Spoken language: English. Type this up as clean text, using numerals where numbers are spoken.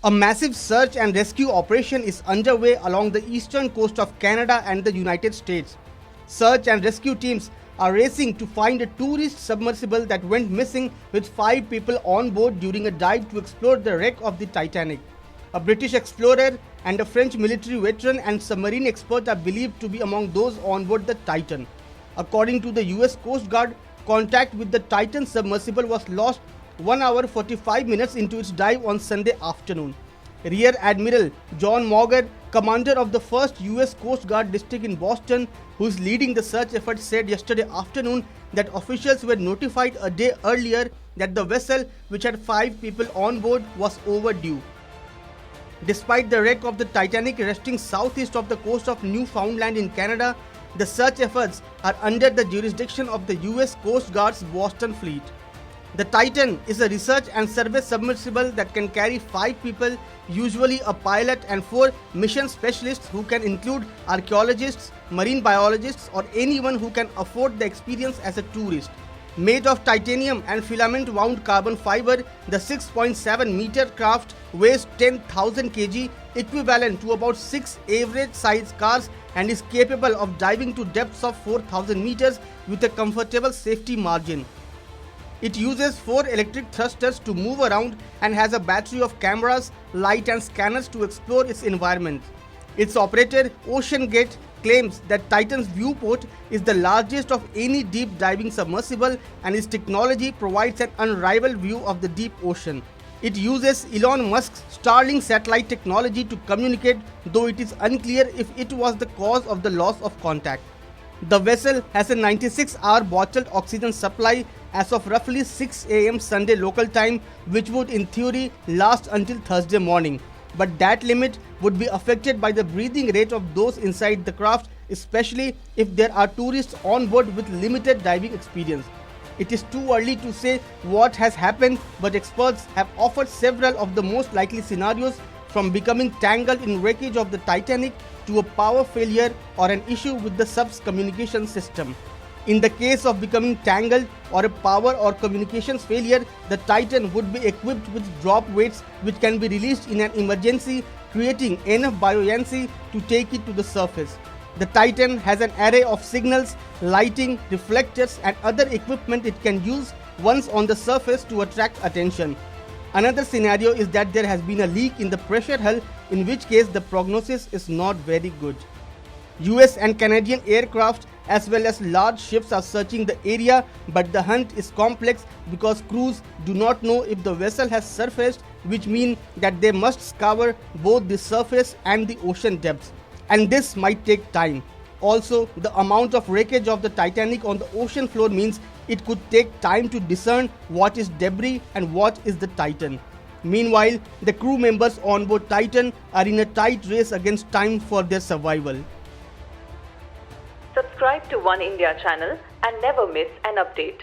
A massive search and rescue operation is underway along the eastern coast of Canada and the United States. Search and rescue teams are racing to find a tourist submersible that went missing with 5 people on board during a dive to explore the wreck of the Titanic. A British explorer and a French military veteran and submarine expert are believed to be among those on board the Titan. According to the US Coast Guard, contact with the Titan submersible was lost 1 hour 45 minutes into its dive on Sunday afternoon. Rear Admiral John Mauger, commander of the 1st US Coast Guard district in Boston, who is leading the search effort, said yesterday afternoon that officials were notified a day earlier that the vessel, which had 5 people on board, was overdue. Despite the wreck of the Titanic resting southeast of the coast of Newfoundland in Canada, the search efforts are under the jurisdiction of the US Coast Guard's Boston fleet. The Titan is a research and survey submersible that can carry 5 people, usually a pilot and 4 mission specialists who can include archaeologists, marine biologists, or anyone who can afford the experience as a tourist. Made of titanium and filament-wound carbon fiber, the 6.7-meter craft weighs 10,000 kg, equivalent to about 6 average-sized cars, and is capable of diving to depths of 4,000 meters with a comfortable safety margin. It uses 4 electric thrusters to move around and has a battery of cameras, light and scanners to explore its environment. Its operator, OceanGate, claims that Titan's viewport is the largest of any deep diving submersible, and its technology provides an unrivaled view of the deep ocean. It uses Elon Musk's Starlink satellite technology to communicate, though it is unclear if it was the cause of the loss of contact. The vessel has a 96-hour bottled oxygen supply as of roughly 6 a.m. Sunday local time, which would in theory last until Thursday morning. But that limit would be affected by the breathing rate of those inside the craft, especially if there are tourists on board with limited diving experience. It is too early to say what has happened, but experts have offered several of the most likely scenarios, from becoming tangled in wreckage of the Titanic to a power failure or an issue with the sub's communication system. In the case of becoming tangled or a power or communications failure, the Titan would be equipped with drop weights which can be released in an emergency, creating enough buoyancy to take it to the surface. The Titan has an array of signals, lighting, reflectors, and other equipment it can use once on the surface to attract attention. Another scenario is that there has been a leak in the pressure hull, in which case the prognosis is not very good. US and Canadian aircraft as well as large ships are searching the area, but the hunt is complex because crews do not know if the vessel has surfaced, which means that they must scour both the surface and the ocean depths, and this might take time. Also, the amount of wreckage of the Titanic on the ocean floor means it could take time to discern what is debris and what is the Titan. Meanwhile, the crew members on board Titan are in a tight race against time for their survival. Subscribe to Oneindia channel and never miss an update.